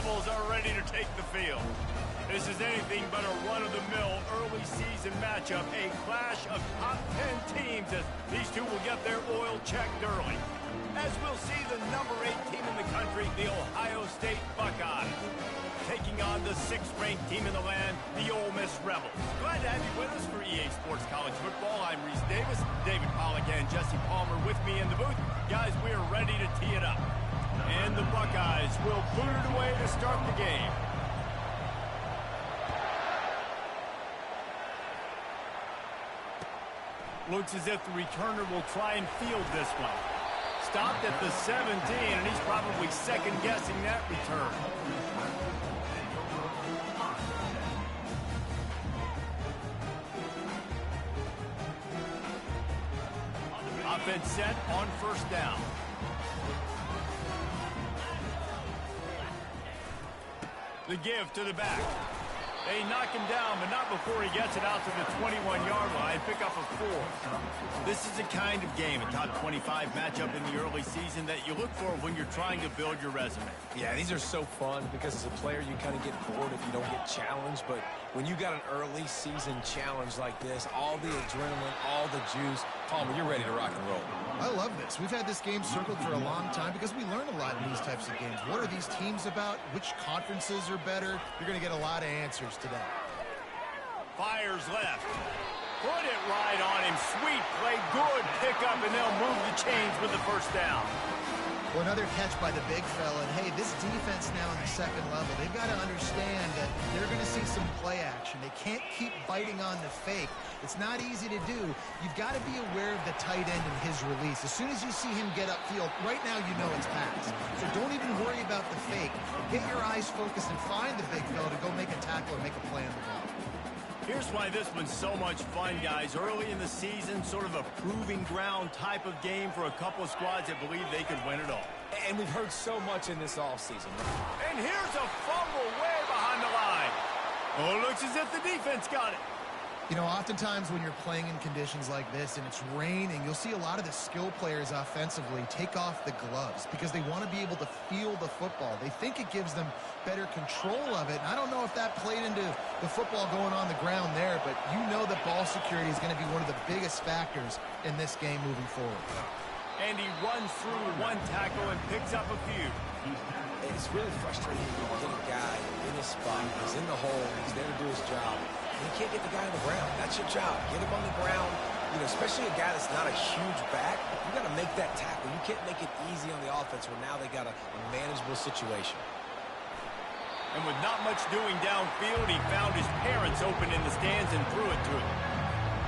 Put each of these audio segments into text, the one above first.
Rebels are ready to take the field. This is anything but a run-of-the-mill early season matchup, a clash of top 10 teams as these two will get their oil checked early. As we'll see the number 8 team in the country, the Ohio State Buckeyes, taking on the 6th-ranked team in the land, the Ole Miss Rebels. Glad to have you with us for EA Sports College Football. I'm Reese Davis, David Pollack and Jesse Palmer with me in the booth. Guys, we are ready to tee it up. And the Buckeyes will boot it away to start the game. Looks as if the returner will try and field this one. Stopped at the 17, and he's probably second-guessing that return. Offense set on first down. The give to the back. They knock him down, but not before he gets it out to the 21-yard line. Pick up a 4. This is the kind of game, a top 25 matchup in the early season that you look for when you're trying to build your resume. Yeah, these are so fun because as a player, you kind of get bored if you don't get challenged. But when you got an early season challenge like this, all the adrenaline, all the juice, Palmer, you're ready to rock and roll. I love this. We've had this game circled for a long time because we learn a lot in these types of games. What are these teams about? Which conferences are better? You're going to get a lot of answers today. Fires left. Put it right on him. Sweet play. Good pickup, and they'll move the chains with the first down. Well, another catch by the big fella. And, hey, this defense now in the second level, they've got to understand that they're going to see some play action. They can't keep biting on the fake. It's not easy to do. You've got to be aware of the tight end and his release. As soon as you see him get upfield, right now you know it's pass. So don't even worry about the fake. Get your eyes focused and find the big fella to go make a tackle or make a play on the ball. Here's why this one's so much fun, guys. Early in the season, sort of a proving ground type of game for a couple of squads that believe they could win it all. And we've heard so much in this offseason. And here's a fumble way behind the line. Oh, it looks as if the defense got it. You know, oftentimes when you're playing in conditions like this and it's raining, you'll see a lot of the skill players offensively take off the gloves because they want to be able to feel the football. They think it gives them better control of it. And I don't know if that played into the football going on the ground there, but you know that ball security is going to be one of the biggest factors in this game moving forward. And he runs through one tackle and picks up a few. It's really frustrating when you get a guy in his spot. He's in the hole. He's there to do his job. You can't get the guy on the ground. That's your job. Get him on the ground. You know, especially a guy that's not a huge back. You got to make that tackle. You can't make it easy on the offense where now they got a manageable situation. And with not much doing downfield, he found his parents open in the stands and threw it to him.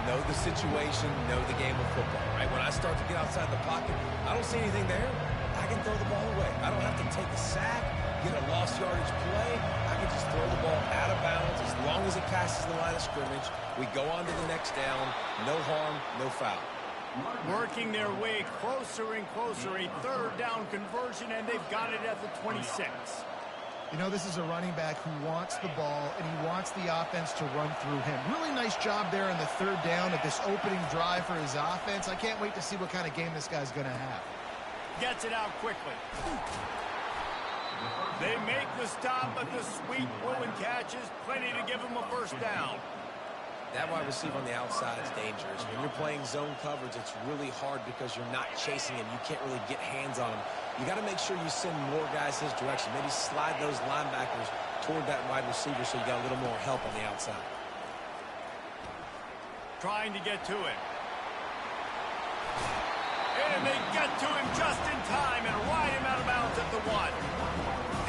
Know the situation, know the game of football, right? When I start to get outside the pocket, I don't see anything there. I can throw the ball away. I don't have to take a sack, get a lost yardage play. I can just throw the ball out of bounds as long as it passes the line of scrimmage. We go on to the next down. No harm, no foul. Working their way closer and closer, a third down conversion, and they've got it at the 26. You know, this is a running back who wants the ball, and he wants the offense to run through him. Really nice job there on the third down at this opening drive for his offense. I can't wait to see what kind of game this guy's going to have. Gets it out quickly. They make the stop, but the sweet Bruin catches plenty to give him a first down. That wide receiver on the outside is dangerous. When you're playing zone coverage, it's really hard because you're not chasing him. You can't really get hands on him. You got to make sure you send more guys his direction. Maybe slide those linebackers toward that wide receiver so you got a little more help on the outside. Trying to get to him. And they get to him just in time and ride him out of bounds at the 1.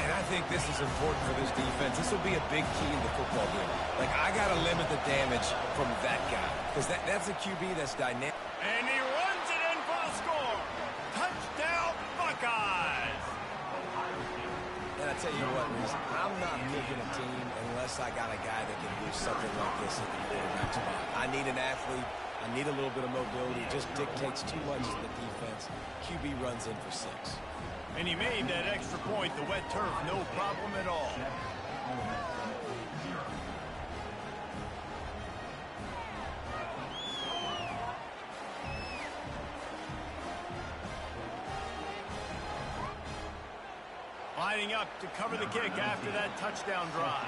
And I think this is important for this defense. This will be a big key in the football game. Like, I got to limit the damage from that guy because that's a QB that's dynamic. And he runs it in for the score. Touchdown, Buckeyes. And I tell you what, Reese, I'm not picking a team unless I got a guy that can do something like this at the quarterback spot. I need an athlete. I need a little bit of mobility. It just dictates too much to the defense. QB runs in for 6. And he made that extra point, the wet turf, no problem at all. Lining up to cover the kick after that touchdown drive.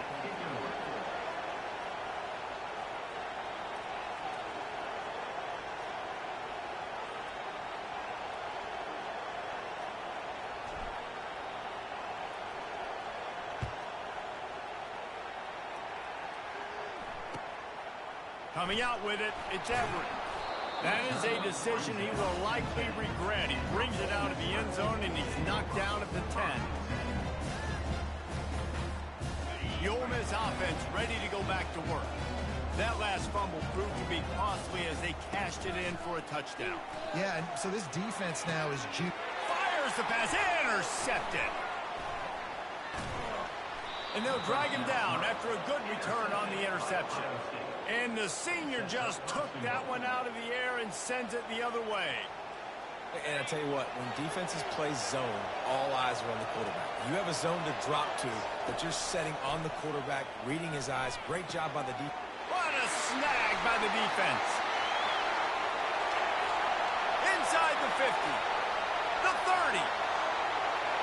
Coming out with it, it's Everett. That is a decision he will likely regret. He brings it out of the end zone, and he's knocked down at the 10. The Ole Miss offense ready to go back to work. That last fumble proved to be costly as they cashed it in for a touchdown. Yeah, and so this defense now is fires the pass, intercepted. And they'll drag him down after a good return on the interception. And the senior just took that one out of the air and sends it the other way. And I tell you what, when defenses play zone, all eyes are on the quarterback. You have a zone to drop to, but you're setting on the quarterback, reading his eyes. Great job by the defense. What a snag by the defense. Inside the 50, the 30.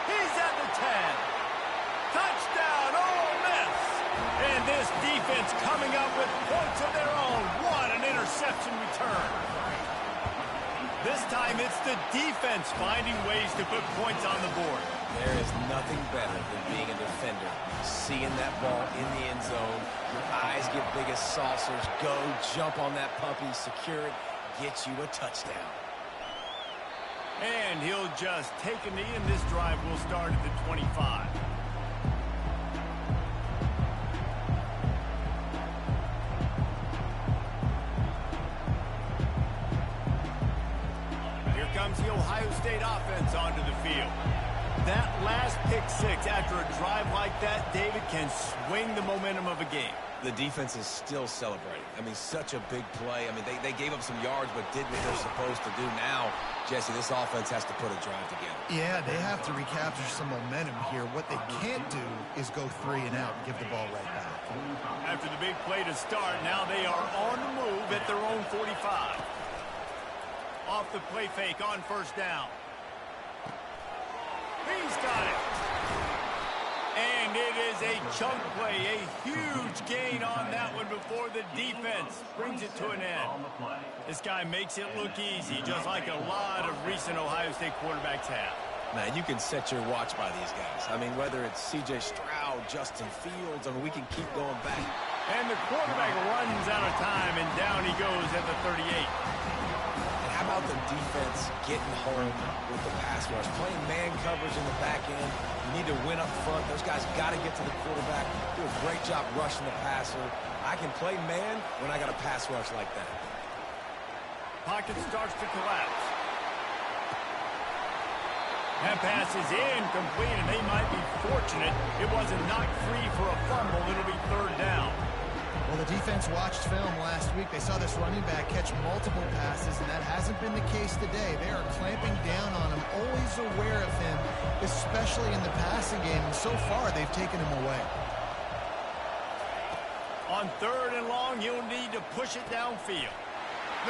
He's at the 10. Touchdown, Ole Miss. And this defense coming up with points of their own. What an interception return. This time it's the defense finding ways to put points on the board. There is nothing better than being a defender. Seeing that ball in the end zone, your eyes get big as saucers. Go, jump on that puppy, secure it, get you a touchdown. And he'll just take a knee, and this drive will start at the 25. Comes the Ohio State offense onto the field. That last pick six after a drive like that, David, can swing the momentum of a game. The defense is still celebrating. I mean, such a big play. I mean, they gave up some yards but did what they're supposed to do. Now, Jesse, this offense has to put a drive together. Yeah, they have to recapture some momentum here. What they can't do is go 3 and out and give the ball right back. After the big play to start, now they are on the move at their own 45. Off the play fake on first down. He's got it. And it is a chunk play, a huge gain on that one before the defense brings it to an end. This guy makes it look easy, just like a lot of recent Ohio State quarterbacks have. Man, you can set your watch by these guys. I mean, whether it's C.J. Stroud, Justin Fields, I mean, we can keep going back. And the quarterback runs out of time, and down he goes at the 38. How about the defense getting home with the pass rush? Playing man coverage in the back end. You need to win up front. Those guys got to get to the quarterback. Do a great job rushing the passer. I can play man when I got a pass rush like that. Pocket starts to collapse. That pass is incomplete, and they might be fortunate it wasn't knocked free for a fumble. It'll be third down. Well, the defense watched film last week. They saw this running back catch multiple passes, and that hasn't been the case today. They are clamping down on him, always aware of him, especially in the passing game. And so far, they've taken him away. On third and long, you'll need to push it downfield.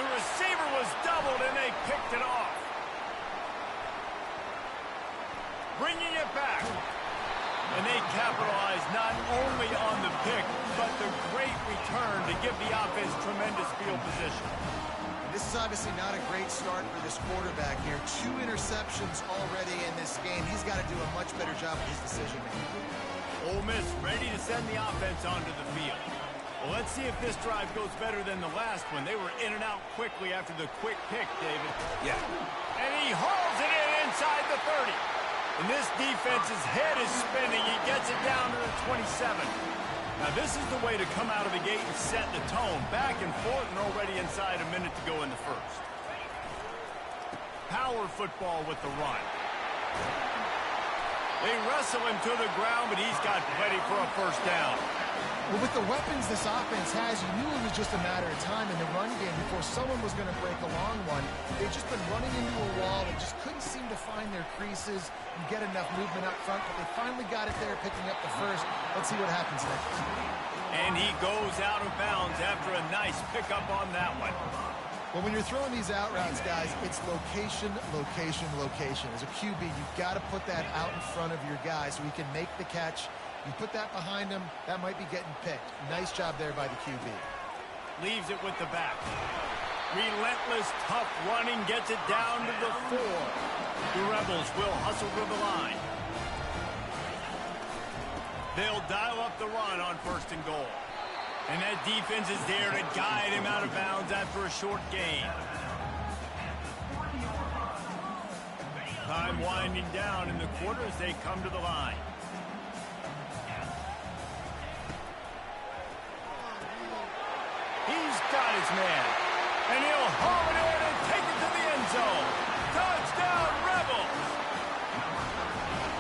The receiver was doubled, and they picked it off. Bringing it back. And they capitalize not only on the pick, but the great return to give the offense tremendous field position. This is obviously not a great start for this quarterback here. 2 interceptions already in this game. He's got to do a much better job of his decision-making. Ole Miss ready to send the offense onto the field. Well, let's see if this drive goes better than the last one. They were in and out quickly after the quick pick, David. Yeah. And he hauls it in inside the 30. And this defense's head is spinning. He gets it down to the 27. Now, this is the way to come out of the gate and set the tone. Back and forth and already inside a minute to go in the first. Power football with the run. They wrestle him to the ground, but he's got plenty for a first down. Well, with the weapons this offense has, you knew it was just a matter of time in the run game before someone was going to break a long one. They've just been running into a wall. They just couldn't seem to find their creases and get enough movement up front, but they finally got it there, picking up the first. Let's see what happens next. And he goes out of bounds after a nice pickup on that one. Well, when you're throwing these out routes, guys, it's location, location, location. As a QB, you've got to put that out in front of your guy so he can make the catch. You put that behind him, that might be getting picked. Nice job there by the QB. Leaves it with the back. Relentless, tough running, gets it down to the 4. The Rebels will hustle to the line. They'll dial up the run on 1st and goal. And that defense is there to guide him out of bounds after a short gain. Time winding down in the quarter as they come to the line. He's got his man. And he'll haul it in and take it to the end zone. Touchdown, Rebels!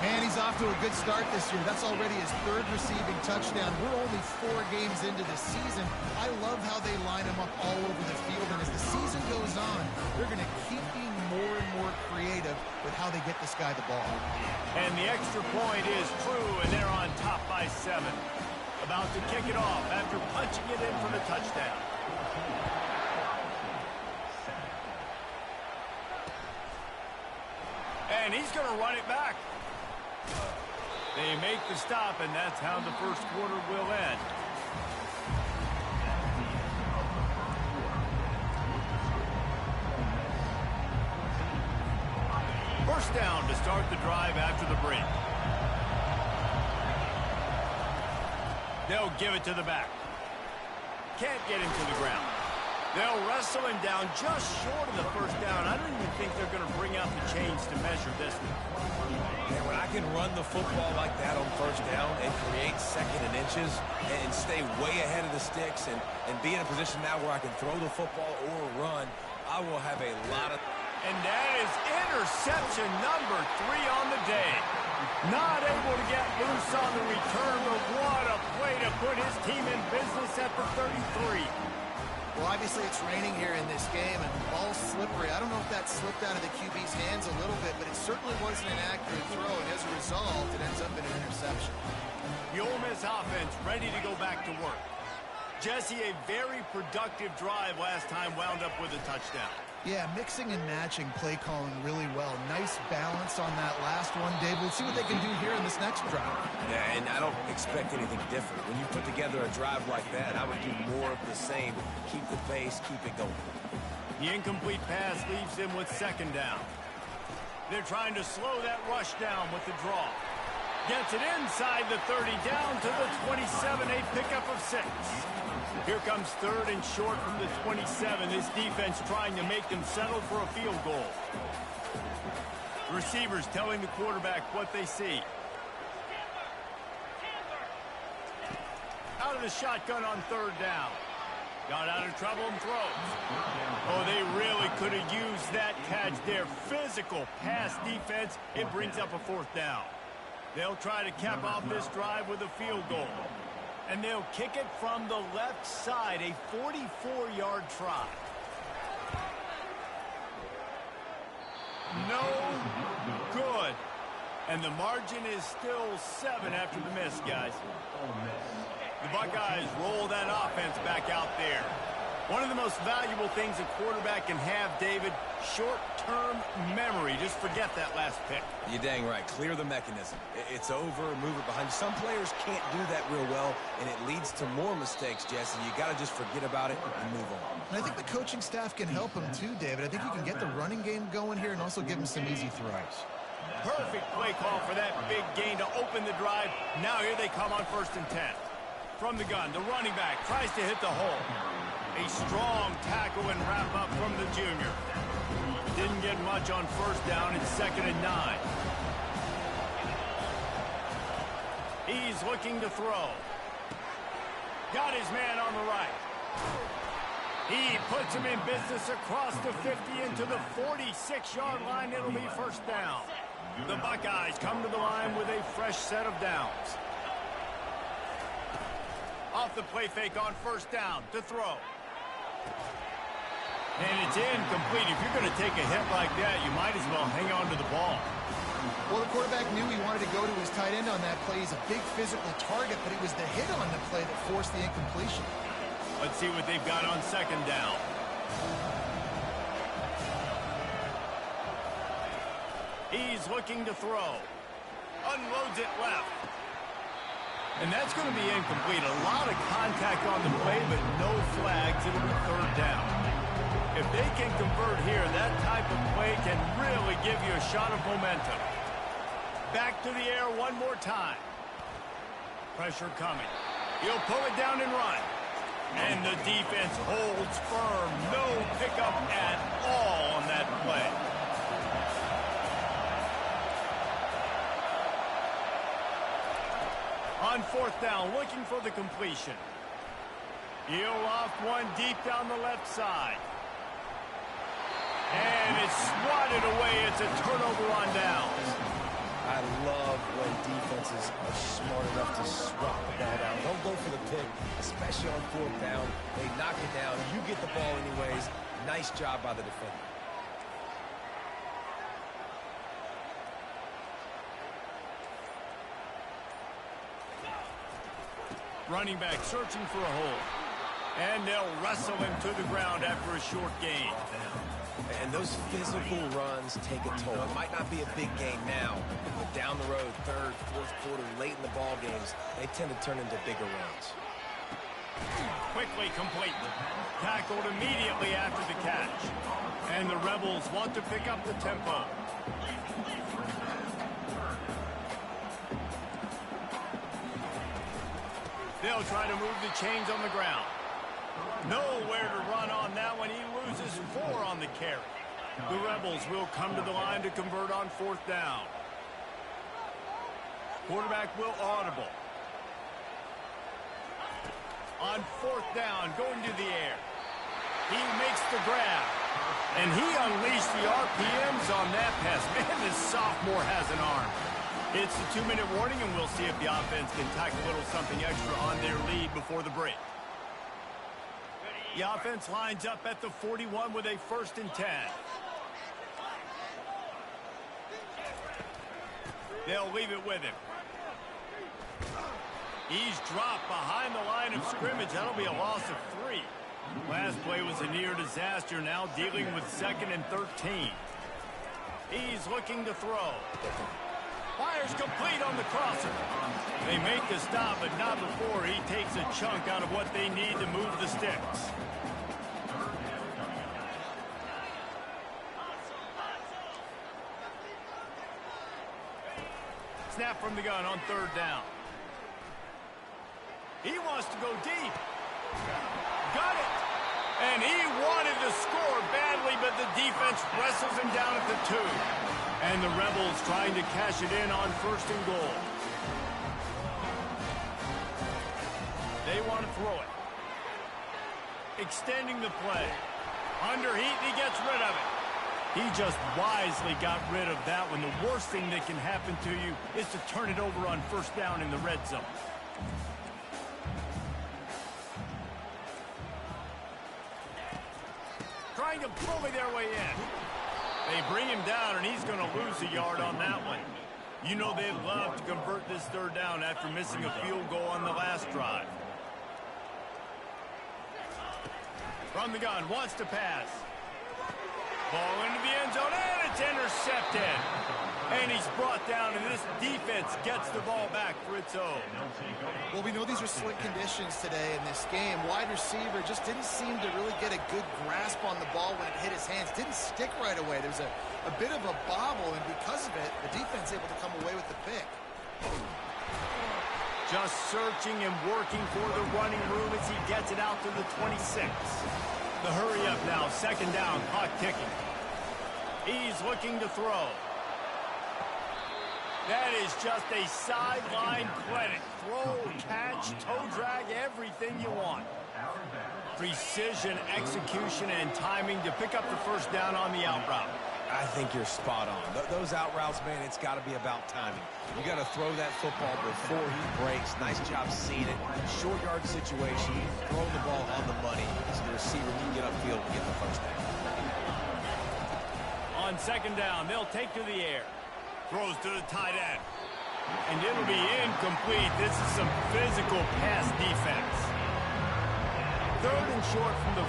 Man, he's off to a good start this year. That's already his 3rd receiving touchdown. We're only 4 games into the season. I love how they line him up all over the field. And as the season goes on, they're going to keep being more and more creative with how they get this guy the ball. And the extra point is true, and they're on top by 7. About to kick it off after punching it in for the touchdown. And he's going to run it back. They make the stop, and that's how the first quarter will end. First down to start the drive after the break. They'll give it to the back. Can't get him to the ground. They'll wrestle him down just short of the first down. I don't even think they're going to bring out the chains to measure this one. Yeah, when I can run the football like that on 1st down and create 2nd and inches and stay way ahead of the sticks and be in a position now where I can throw the football or run, I will have a lot of... And that is interception number 3 on the day. Not able to get loose on the return, but what a play to put his team in business at the 33. Well, obviously it's raining here in this game, and the ball's slippery. I don't know if that slipped out of the QB's hands a little bit, but it certainly wasn't an accurate throw, and as a result, it ends up in an interception. The Ole Miss offense ready to go back to work. Jesse, a very productive drive last time, wound up with a touchdown. Yeah, mixing and matching play calling really well. Nice balance on that last one, Dave. We'll see what they can do here in this next drive. Yeah, and I don't expect anything different. When you put together a drive like that, I would do more of the same. Keep the pace, keep it going. The incomplete pass leaves him with 2nd down. They're trying to slow that rush down with the draw. Gets it inside the 30, down to the 27, a pickup of 6. Here comes 3rd and short from the 27. This defense trying to make them settle for a field goal. Receivers telling the quarterback what they see. Out of the shotgun on 3rd down. Got out of trouble and throws. Oh, they really could have used that catch there. Physical pass defense. It brings up a 4th down. They'll try to cap off this drive with a field goal. And they'll kick it from the left side, a 44-yard try. No good. And the margin is still 7 after the miss, guys. The Buckeyes roll that offense back out there. One of the most valuable things a quarterback can have, David, short-term memory. Just forget that last pick. You're dang right. Clear the mechanism. It's over, move it behind. Some players can't do that real well, and it leads to more mistakes, Jesse. You got to just forget about it and move on. And I think the coaching staff can help him too, David. I think you can get the running game going here and also give him some easy throws. Perfect play call for that big gain to open the drive. Now here they come on 1st and 10. From the gun, the running back tries to hit the hole. A strong tackle and wrap up from the junior. Didn't get much on 1st down. It's 2nd and 9. He's looking to throw. Got his man on the right. He puts him in business across the 50 into the 46-yard line. It'll be 1st down. The Buckeyes come to the line with a fresh set of downs. Off the play fake on 1st down to throw. And it's incomplete. If you're going to take a hit like that, you might as well hang on to the ball. Well, the quarterback knew he wanted to go to his tight end on that play. He's a big physical target, but it was the hit on the play that forced the incompletion. Let's see what they've got on 2nd down. He's looking to throw. Unloads it left. And that's going to be incomplete. A lot of contact on the play, but no flags. It'll be third down. If they can convert here, that type of play can really give you a shot of momentum. Back to the air one more time. Pressure coming. He'll pull it down and run. And the defense holds firm. No pickup at all on that play. On fourth down, looking for the completion. He'll off one deep down the left side. And it's swatted away. It's a turnover on downs. I love when defenses are smart enough to swat the ball down. Don't go for the pick, especially on fourth down. They knock it down. You get the ball anyways. Nice job by the defender. Running back searching for a hole. And they'll wrestle him to the ground after a short gain. And those physical runs take a toll. It might not be a big game now, but down the road, third, fourth quarter, late in the ball games, they tend to turn into bigger runs. Quickly complete. Tackled immediately after the catch. And the Rebels want to pick up the tempo. They'll try to move the chains on the ground. Nowhere to run on that one. He loses 4 on the carry. The Rebels will come to the line to convert on fourth down. Quarterback will audible. On fourth down, going to the air. He makes the grab. And he unleashed the RPMs on that pass. Man, this sophomore has an arm. It's the 2-minute warning, and we'll see if the offense can tack a little something extra on their lead before the break. The offense lines up at the 41 with a 1st and 10. They'll leave it with him. He's dropped behind the line of scrimmage. That'll be a loss of 3. Last play was a near disaster. Now dealing with 2nd and 13. He's looking to throw. Fires complete on the crosser. They make the stop, but not before he takes a chunk out of what they need to move the sticks. Snap from the gun on third down. He wants to go deep. Got it. And he wanted to score badly, but the defense wrestles him down at the 2. And the Rebels trying to cash it in on 1st and goal. They want to throw it. Extending the play. Under heat, he gets rid of it. He just wisely got rid of that one. The worst thing that can happen to you is to turn it over on 1st down in the red zone. Trying to bully their way in. They bring him down, and he's going to lose a yard on that one. You know they'd love to convert this 3rd down after missing a field goal on the last drive. From the gun, wants to pass. Ball into the end zone, and it's intercepted. And he's brought down, and this defense gets the ball back for its own. Well, we know these are slick conditions today in this game. Wide receiver just didn't seem to really get a good grasp on the ball when it hit his hands. Didn't stick right away. There's a bit of a bobble, and because of it, the defense able to come away with the pick. Just searching and working for the running room as he gets it out to the 26. The hurry up now, 2nd down, clock ticking. He's looking to throw. That is just a sideline clinic. Throw, catch, toe drag, everything you want. Precision, execution, and timing to pick up the 1st down on the out route. I think you're spot on. Those out routes, man, it's got to be about timing. You got to throw that football before he breaks. Nice job seeing it. Short yard situation, throwing the ball on the money so the receiver can get upfield and get the 1st down. On 2nd down, they'll take to the air. Throws to the tight end. And it'll be incomplete. This is some physical pass defense. 3rd and short from the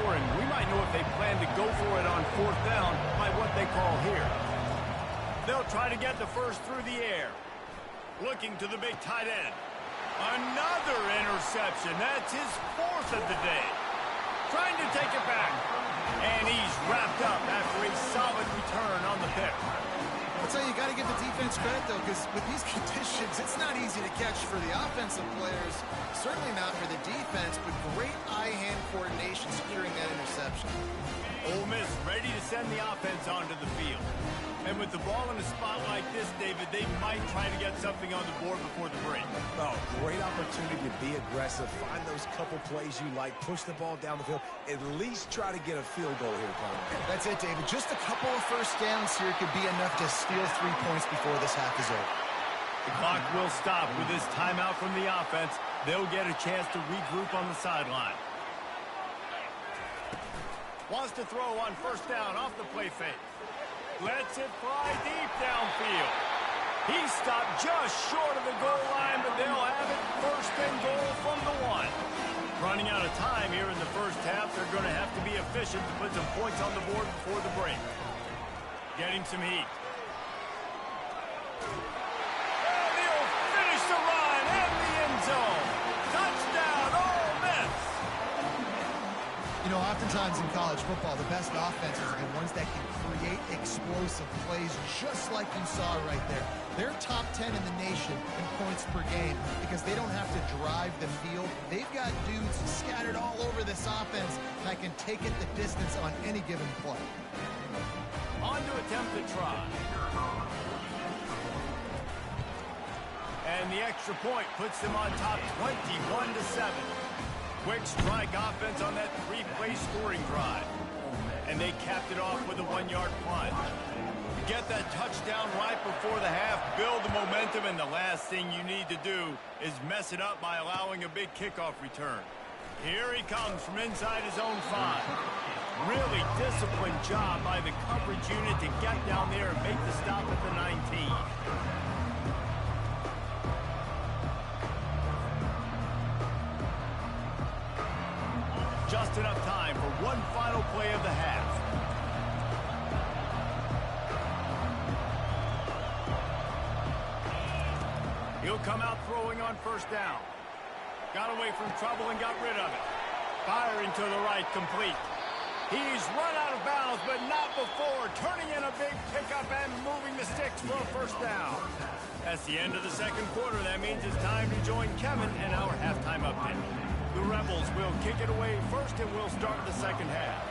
44, and we might know if they plan to go for it on 4th down by what they call here. They'll try to get the first through the air. Looking to the big tight end. Another interception. That's his fourth of the day. Trying to take it back. And he's wrapped up after a solid return on the pick. I'll tell you, you got to give the defense credit, though, because with these conditions, it's not easy to catch for the offensive players. Certainly not for the defense, but great eye-hand coordination securing that interception. Ole Miss ready to send the offense onto the field. And with the ball in a spot like this, David, they might try to get something on the board before the break. Oh, great opportunity to be aggressive. Find those couple plays you like. Push the ball down the field. At least try to get a field goal here, Colin. That's it, David. Just a couple of first downs here could be enough to steal 3 points before this half is over. The clock will stop with this timeout from the offense. They'll get a chance to regroup on the sideline. Wants to throw on first down off the play fake. Lets it fly deep downfield. He stopped just short of the goal line, but they'll have it first and goal from the 1. Running out of time here in the first half, they're going to have to be efficient to put some points on the board before the break. Getting some heat. And he'll finish the run and the end zone. Touchdown, Ole Miss. You know, oftentimes in college football, the best offenses are the ones that can create explosive plays, just like you saw right there. They're top 10 in the nation in points per game because they don't have to drive the field. They've got dudes scattered all over this offense that can take it the distance on any given play. On to attempt the try. And the extra point puts them on top 21-7. Quick strike offense on that 3-play scoring drive. And they capped it off with a 1-yard punt. Get that touchdown right before the half, build the momentum, and the last thing you need to do is mess it up by allowing a big kickoff return. Here he comes from inside his own 5. Really disciplined job by the coverage unit to get down there and make the stop at the 19. Just enough time for one final play of the half. He'll come out throwing on first down. Got away from trouble and got rid of it. Firing to the right, complete. He's run out of bounds, but not before turning in a big pickup and moving the sticks for a first down. That's the end of the second quarter. That means it's time to join Kevin in our halftime update. The Rebels will kick it away first, and we'll start the second half.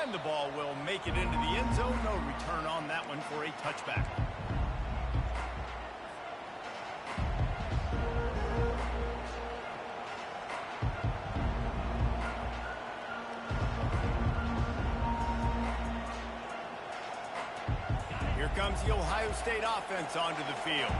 And the ball will make it into the end zone. No return on that one for a touchback. Here comes the Ohio State offense onto the field.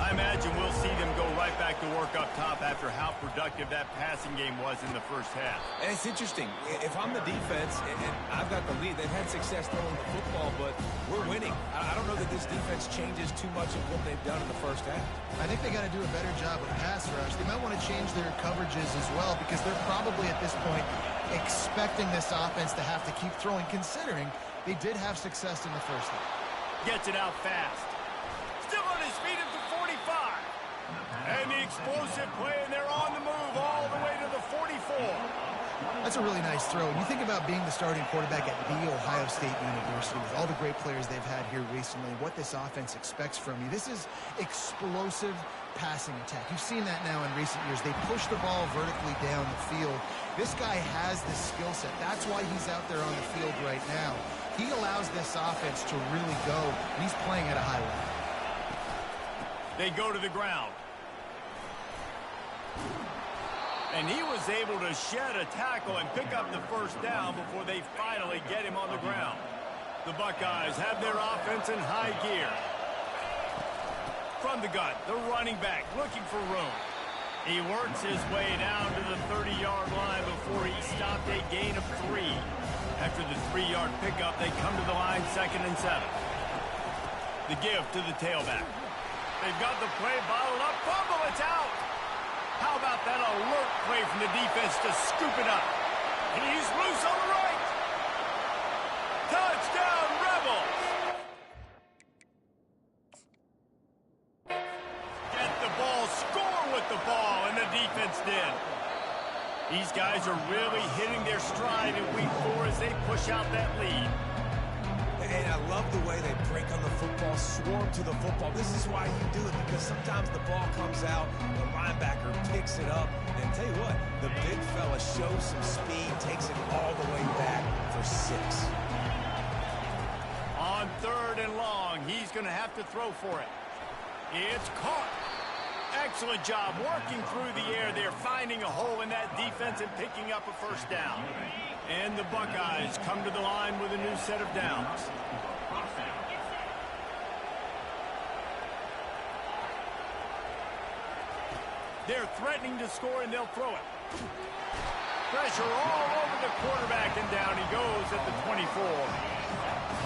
I imagine we'll see them go right back to work up top after how productive that passing game was in the first half. And it's interesting. If I'm the defense and I've got the lead, they've had success throwing the football, but we're winning. I don't know that this defense changes too much of what they've done in the first half. I think they got to do a better job with pass rush. They might want to change their coverages as well because they're probably at this point expecting this offense to have to keep throwing, considering they did have success in the first half. Gets it out fast. Still on his feet at the 45. And the explosive play, and they're on the move all the way to the 44. That's a really nice throw. And you think about being the starting quarterback at The Ohio State University with all the great players they've had here recently, what this offense expects from you. This is explosive passing attack. You've seen that now in recent years. They push the ball vertically down the field. This guy has the skill set. That's why he's out there on the field right now. He allows this offense to really go, and he's playing at a high level. They go to the ground. And he was able to shed a tackle and pick up the first down before they finally get him on the ground. The Buckeyes have their offense in high gear. From the gun, the running back looking for room. He works his way down to the 30-yard line before he stopped a gain of 3. After the 3-yard pickup, they come to the line 2nd and 7. The give to the tailback. They've got the play bottled up. Fumble, it's out. How about that alert play from the defense to scoop it up? He's loose on the right. These guys are really hitting their stride in week 4 as they push out that lead. And I love the way they break on the football, swarm to the football. This is why you do it, because sometimes the ball comes out, the linebacker picks it up, and tell you what, the big fella shows some speed, takes it all the way back for 6. On 3rd and long, he's going to have to throw for it. It's caught. Excellent job working through the air there, finding a hole in that defense and picking up a first down. And the Buckeyes come to the line with a new set of downs. They're threatening to score, and they'll throw it. Pressure all over the quarterback, and down he goes at the 24.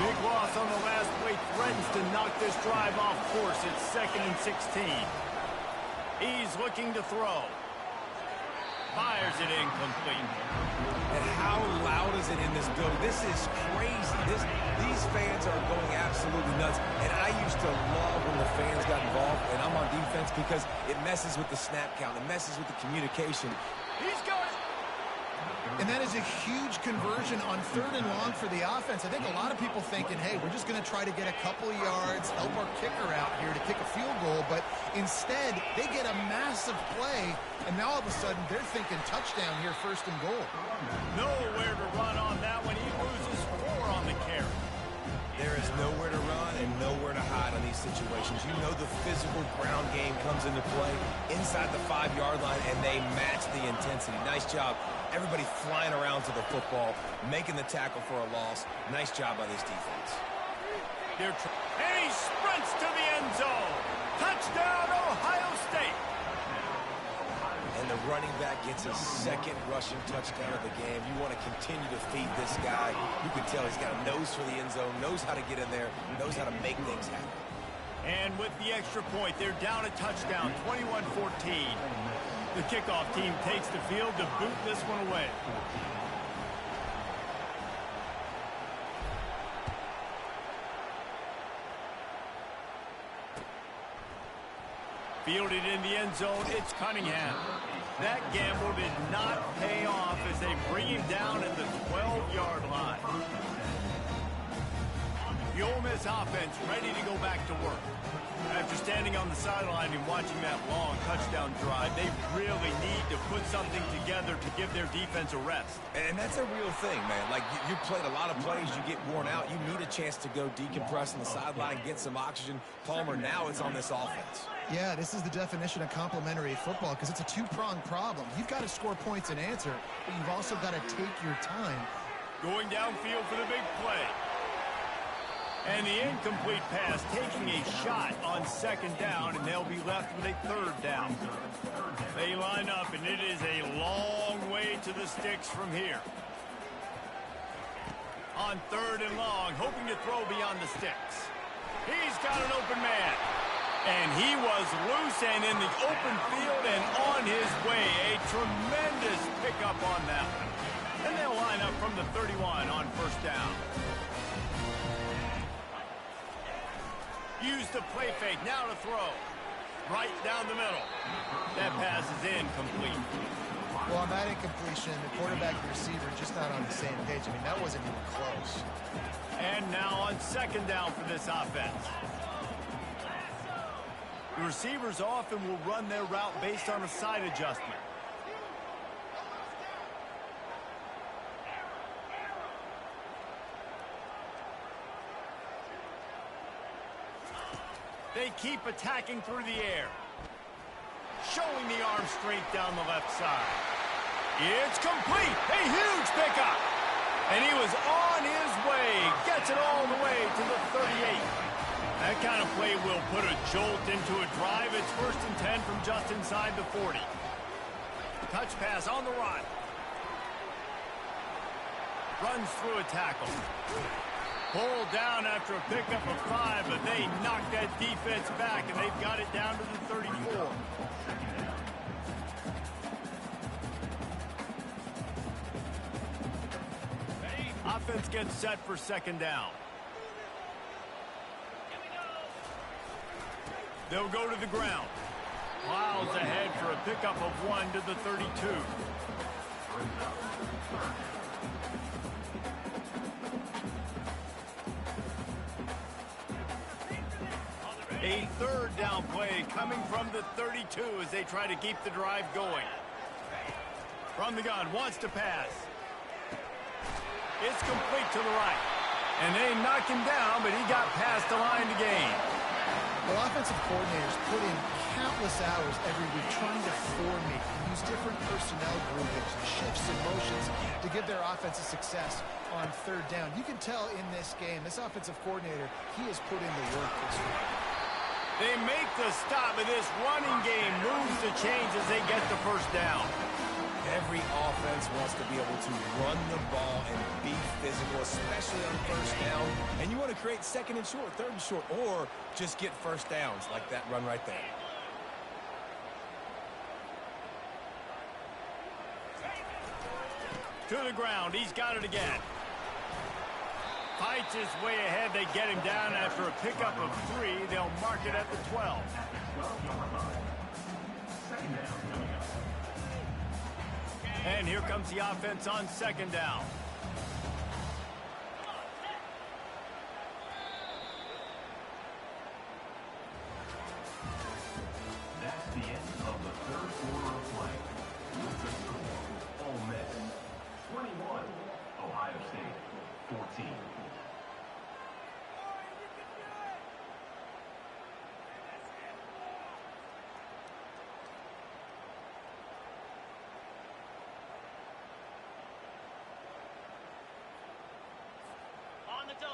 Big loss on the last play threatens to knock this drive off course. It's 2nd and 16. He's looking to throw. Fires it incomplete. And how loud is it in this building? This is crazy. These fans are going absolutely nuts. And I used to love when the fans got involved, and I'm on defense, because it messes with the snap count. It messes with the communication. He's got it. And that is a huge conversion on 3rd and long for the offense. I think a lot of people thinking, hey, we're just going to try to get a couple yards, help our kicker out here to kick a field goal. But instead, they get a massive play, and now all of a sudden they're thinking touchdown here, 1st and goal. Nowhere to run on that one. He loses 4 on the carry. There is nowhere to run and nowhere to hide on these situations. You know the physical ground game comes into play inside the 5-yard line, and they match the intensity. Nice job. Everybody flying around to the football, making the tackle for a loss. Nice job by this defense. And he sprints to the end zone. Touchdown, Ohio State. And the running back gets his 2nd rushing touchdown of the game. You want to continue to feed this guy. You can tell he's got a nose for the end zone, knows how to get in there, knows how to make things happen. And with the extra point, they're down a touchdown, 21-14. The kickoff team takes the field to boot this one away. Fielded in the end zone, it's Cunningham. That gamble did not pay off as they bring him down at the 12-yard line. The Ole Miss offense ready to go back to work. After standing on the sideline and watching that long touchdown drive, they really need to put something together to give their defense a rest. And that's a real thing, man. Like, you played a lot of plays, you get worn out. You need a chance to go decompress on the sideline, get some oxygen. Palmer, now it's on this offense. Yeah, this is the definition of complementary football, because it's a two-pronged problem. You've got to score points and answer, but you've also got to take your time. Going downfield for the big play. And the incomplete pass taking a shot on 2nd down, and they'll be left with a 3rd down. They line up, and it is a long way to the sticks from here. On 3rd and long, hoping to throw beyond the sticks. He's got an open man. And he was loose and in the open field and on his way. A tremendous pickup on that one. And they'll line up from the 31 on 1st down. Use the play fake, now to throw. Right down the middle. That pass is incomplete. Well, on that incompletion, the quarterback and receiver just not on the same page. I mean, that wasn't even close. And now on 2nd down for this offense. The receivers often will run their route based on a side adjustment. They keep attacking through the air. Showing the arm strength down the left side. It's complete. A huge pickup. And he was on his way. Gets it all the way to the 38. That kind of play will put a jolt into a drive. It's 1st and 10 from just inside the 40. Touch pass on the run. Runs through a tackle. Pulled down after a pickup of 5, but they knocked that defense back, and they've got it down to the 34. Offense gets set for 2nd down. They'll go to the ground. Plows ahead for a pickup of 1 to the 32. A third down play coming from the 32 as they try to keep the drive going. From the gun, wants to pass. It's complete to the right. And they knock him down, but he got past the line to gain. Well, offensive coordinators put in countless hours every week trying to formate and use different personnel groupings, shifts and motions to give their offense a success on third down. You can tell in this game, this offensive coordinator, he has put in the work this week. They make the stop, and this running game moves the chains as they get the first down. Every offense wants to be able to run the ball and be physical, especially on first down. And you want to create second and short, third and short, or just get first downs like that run right there. To the ground. He's got it again. Fights his way ahead. They get him down after a pickup of 3. They'll mark it at the 12. And here comes the offense on second down. That's the end of the third quarter of play. With the score, Ole Miss 21, Ohio State 14.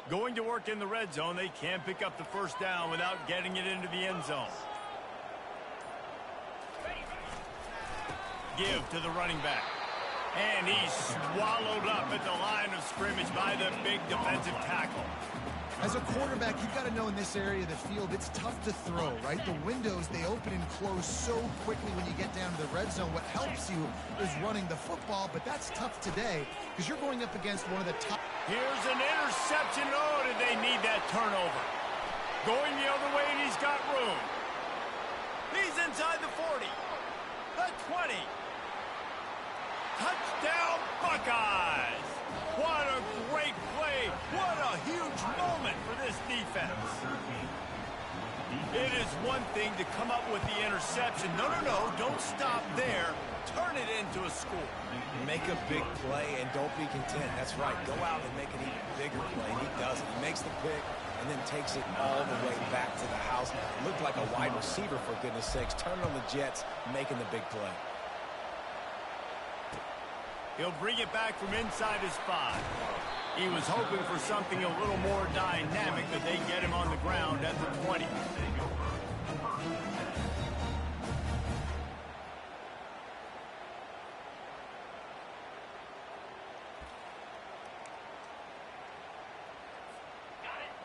Going to work in the red zone. They can't pick up the first down without getting it into the end zone. Give to the running back. And he's swallowed up at the line of scrimmage by the big defensive tackle. As a quarterback, you've got to know in this area of the field, it's tough to throw, right? The windows, they open and close so quickly when you get down to the red zone. What helps you is running the football, but that's tough today because you're going up against one of the top. Here's an interception. Oh, did they need that turnover? Going the other way, and he's got room. He's inside the 40. The 20. Touchdown, Buckeyes. What a great play. What a huge moment for this defense. It is one thing to come up with the interception. No, don't stop there. Turn it into a score. Make a big play and don't be content. That's right. Go out and make an even bigger play. He does it. He makes the pick and then takes it all the way back to the house. Looked like a wide receiver, for goodness sakes. Turning on the Jets, making the big play. He'll bring it back from inside his 5. He was hoping for something a little more dynamic, but they get him on the ground at the 20.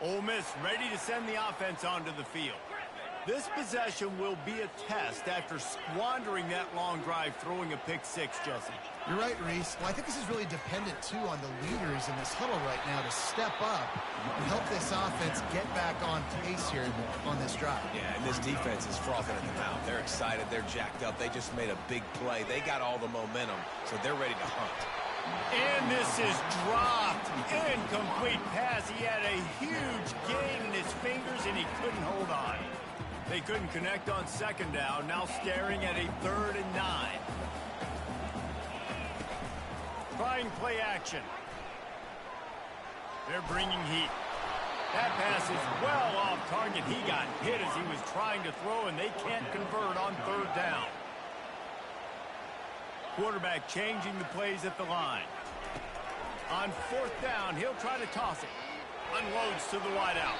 Ole Miss ready to send the offense onto the field. This possession will be a test after squandering that long drive, throwing a pick 6, Jesse. You're right, Reese. Well, I think this is really dependent, too, on the leaders in this huddle right now to step up and help this offense get back on pace here on this drive. Yeah, and this defense is frothing at the mouth. They're excited. They're jacked up. They just made a big play. They got all the momentum, so they're ready to hunt. And this is dropped. Incomplete pass. He had a huge gain in his fingers, and he couldn't hold on. They couldn't connect on second down. Now staring at a 3rd and 9. Trying play action. They're bringing heat. That pass is well off target. He got hit as he was trying to throw, and they can't convert on 3rd down. Quarterback changing the plays at the line. On 4th down, he'll try to toss it. Unloads to the wideout.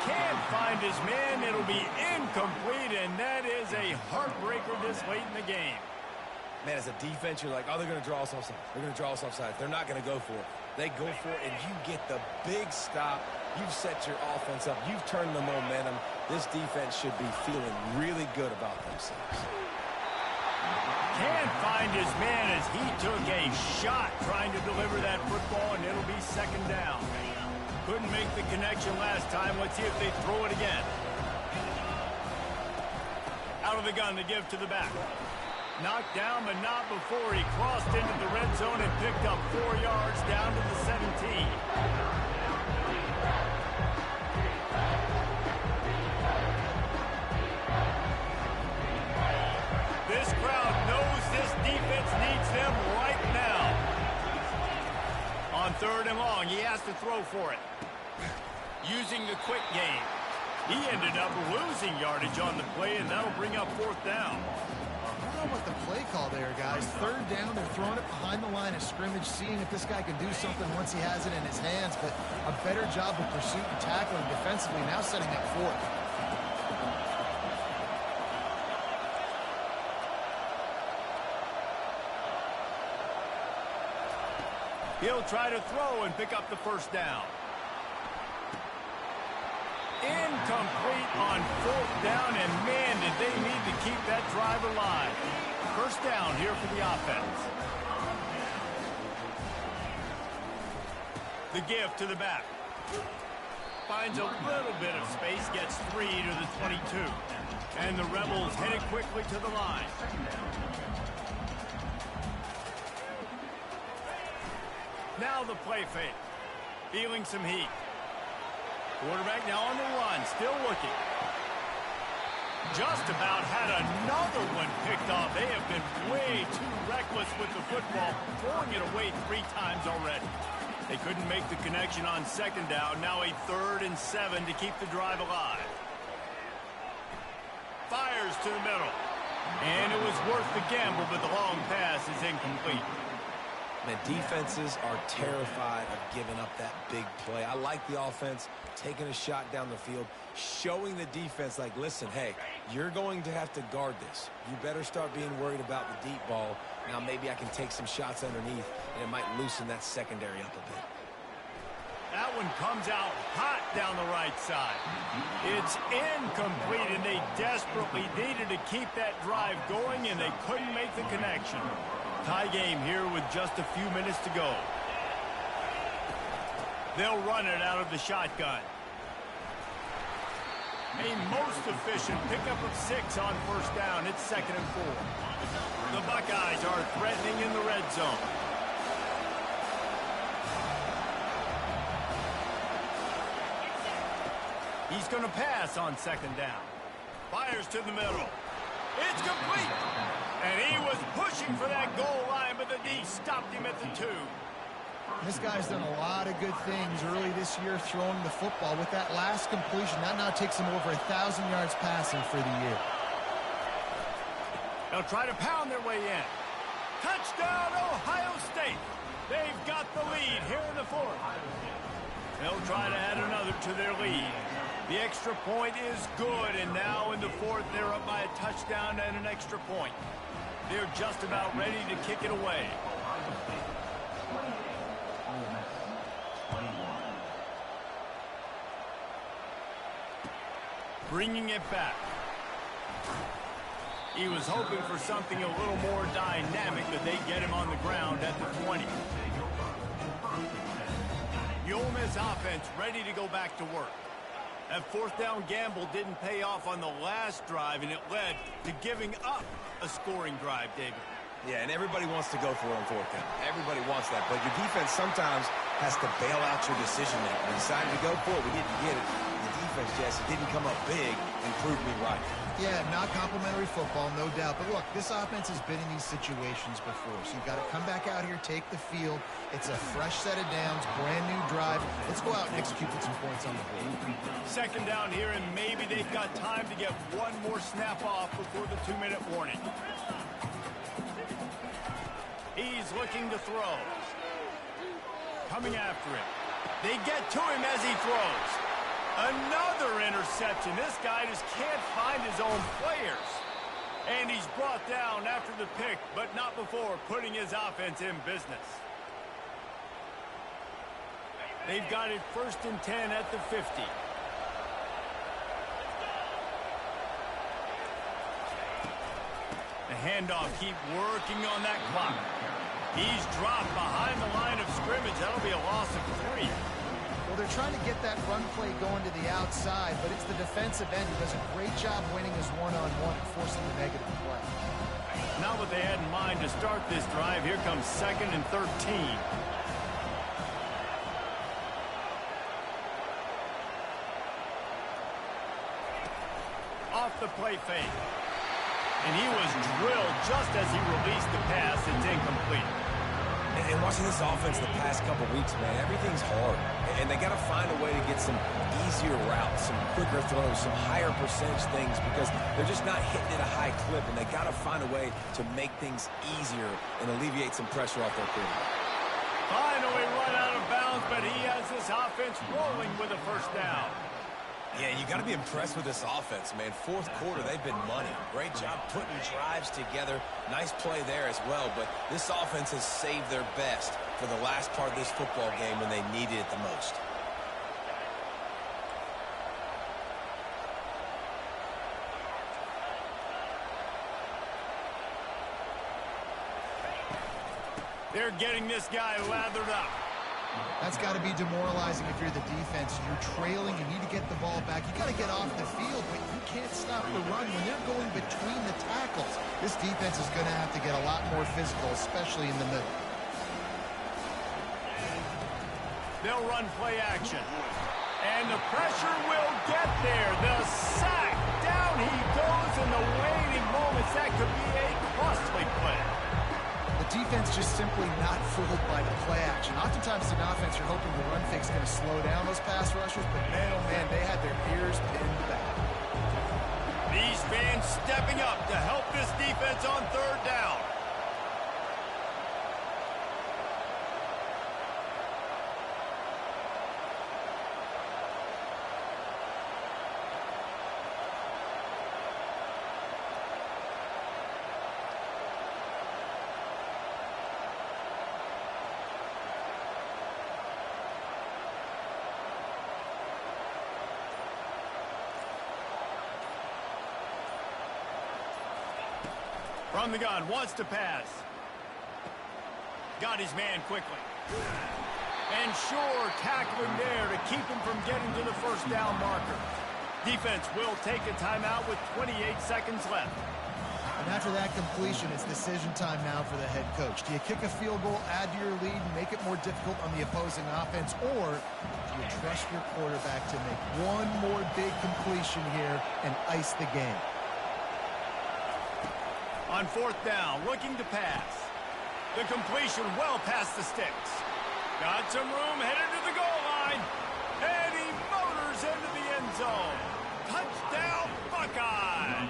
Can't find his man. It'll be incomplete, and that is a heartbreaker this late in the game. Man, as a defense, you're like, oh, they're going to draw us offside. They're going to draw us offside. They're not going to go for it. They go for it, and you get the big stop. You've set your offense up. You've turned the momentum. This defense should be feeling really good about themselves. Can't find his man as he took a shot trying to deliver that football, and it'll be 2nd down. Couldn't make the connection last time. Let's see if they throw it again. Out of the gun to give to the back. Knocked down, but not before he crossed into the red zone and picked up 4 yards down to the 17. This crowd knows this defense needs them right now. On 3rd and long, he has to throw for it. Using the quick game. He ended up losing yardage on the play, and that'll bring up 4th down. I don't know about the play call there, guys. 3rd down, they're throwing it behind the line of scrimmage, seeing if this guy can do something once he has it in his hands, but a better job of pursuit and tackling defensively, now setting up 4th. He'll try to throw and pick up the 1st down. Incomplete on 4th down, and man, did they need to keep that drive alive. 1st down here for the offense. The give to the back. Finds a little bit of space, gets 3 to the 22. And the Rebels headed quickly to the line. Now the play fake. Feeling some heat. Quarterback now on the run, still looking. Just about had another one picked off. They have been way too reckless with the football, throwing it away 3 times already. They couldn't make the connection on 2nd down. Now a 3rd and 7 to keep the drive alive. Fires to the middle. And it was worth the gamble, but the long pass is incomplete. Man, defenses are terrified of giving up that big play. I like the offense taking a shot down the field, showing the defense like, listen, hey, you're going to have to guard this. You better start being worried about the deep ball. Now maybe I can take some shots underneath, and it might loosen that secondary up a bit. That one comes out hot down the right side. It's incomplete, and they desperately needed to keep that drive going, and they couldn't make the connection. Tie game here with just a few minutes to go. They'll run it out of the shotgun. A most efficient pickup of 6 on 1st down. It's 2nd and 4. The Buckeyes are threatening in the red zone. He's going to pass on 2nd down. Fires to the middle. It's complete. And he was pushing for that goal line, but the D stopped him at the 2. This guy's done a lot of good things early this year throwing the football. With that last completion, that now takes him over 1,000 yards passing for the year. They'll try to pound their way in. Touchdown, Ohio State. They've got the lead here in the 4th. They'll try to add another to their lead. The extra point is good, and now in the 4th, they're up by a touchdown and an extra point. They're just about ready to kick it away. Bringing it back. He was hoping for something a little more dynamic, but they get him on the ground at the 20. The Ole Miss offense ready to go back to work. That 4th down gamble didn't pay off on the last drive, and it led to giving up a scoring drive, David. Yeah, and everybody wants to go for it on 4th down. Everybody wants that, but your defense sometimes has to bail out your decision making. We decided to go for it. We didn't get it. The defense, Jesse, didn't come up big and prove me right. Yeah, not complimentary football, no doubt. But look, this offense has been in these situations before. So you've got to come back out here, take the field. It's a fresh set of downs, brand new drive. Let's go out and execute with some points on the board. 2nd down here, and maybe they've got time to get one more snap off before the 2-minute warning. He's looking to throw. Coming after him. They get to him as he throws. Another interception. This guy just can't find his own players. And he's brought down after the pick, but not before putting his offense in business. They've got it 1st and 10 at the 50. The handoff, keep working on that clock. He's dropped behind the line of scrimmage. That'll be a loss of 3. Well, they're trying to get that run play going to the outside, but it's the defensive end who does a great job winning his one-on-one and forcing the negative play. Not what they had in mind to start this drive. Here comes 2nd and 13. Off the play fake. And he was drilled just as he released the pass. It's incomplete. And watching this offense the past couple weeks, man, everything's hard. And they got to find a way to get some easier routes, some quicker throws, some higher percentage things because they're just not hitting at a high clip, and they got to find a way to make things easier and alleviate some pressure off their quarterback. Finally run out of bounds, but he has this offense rolling with a first down. Yeah, you got to be impressed with this offense, man. Fourth quarter, they've been money. Great job putting drives together. Nice play there as well, but this offense has saved their best for the last part of this football game when they needed it the most. They're getting this guy lathered up. That's got to be demoralizing if you're the defense. You're trailing. You need to get the ball back. You got to get off the field, but you can't stop the run when they're going between the tackles. This defense is going to have to get a lot more physical, especially in the middle. They'll run play action. And the pressure will get there. The sack. Down he goes in the waiting moments. That could be a costly play. The defense just simply not fooled by the play action. Oftentimes, in offense, you're hoping the run fake's going to slow down those pass rushers, but man, oh man, they had their ears pinned back. These fans stepping up to help this defense on 3rd down. From the gun, wants to pass. Got his man quickly. And sure, tackling there to keep him from getting to the first down marker. Defense will take a timeout with 28 seconds left. And after that completion, it's decision time now for the head coach. Do you kick a field goal, add to your lead, and make it more difficult on the opposing offense, or do you trust your quarterback to make one more big completion here and ice the game? On 4th down, looking to pass. The completion well past the sticks. Got some room, headed to the goal line. And he motors into the end zone. Touchdown, Buckeyes!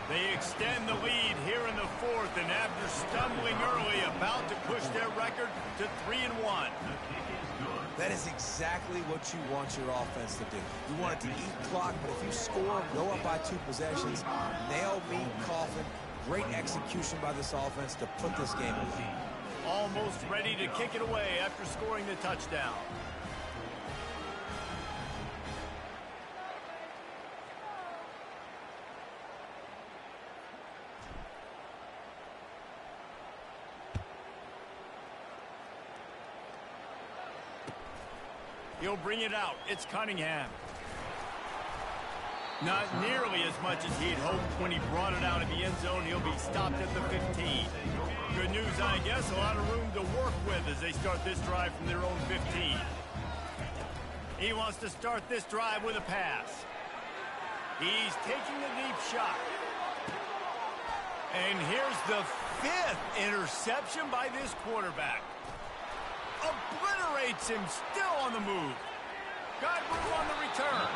They extend the lead here in the 4th, and after stumbling early, about to push their record to 3-1. That is exactly what you want your offense to do. You want it to eat clock, but if you score, go up by 2 possessions, nail meat, coffin, great execution by this offense to put this game away. Almost ready to kick it away after scoring the touchdown. He'll bring it out. It's Cunningham. Not nearly as much as he'd hoped when he brought it out in the end zone. He'll be stopped at the 15. Good news, I guess. A lot of room to work with as they start this drive from their own 15. He wants to start this drive with a pass. He's taking the deep shot. And here's the 5th interception by this quarterback. Obliterates him, still on the move. Got room on the return.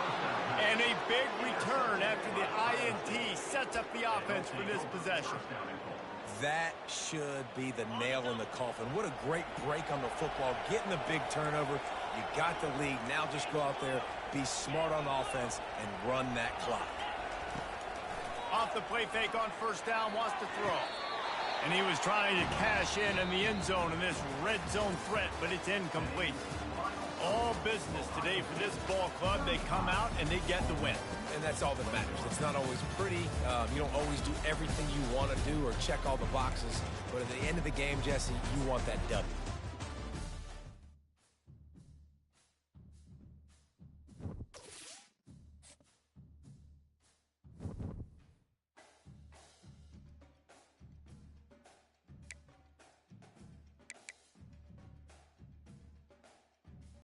And a big return after the INT sets up the offense for this possession. That should be the nail in the coffin. What a great break on the football. Getting the big turnover. You got the lead. Now just go out there, be smart on offense, and run that clock. Off the play fake on 1st down, wants to throw. And he was trying to cash in the end zone in this red zone threat, but it's incomplete. All business today for this ball club. They come out and they get the win. And that's all that matters. It's not always pretty. You don't always do everything you want to do or check all the boxes. But at the end of the game, Jesse, you want that W.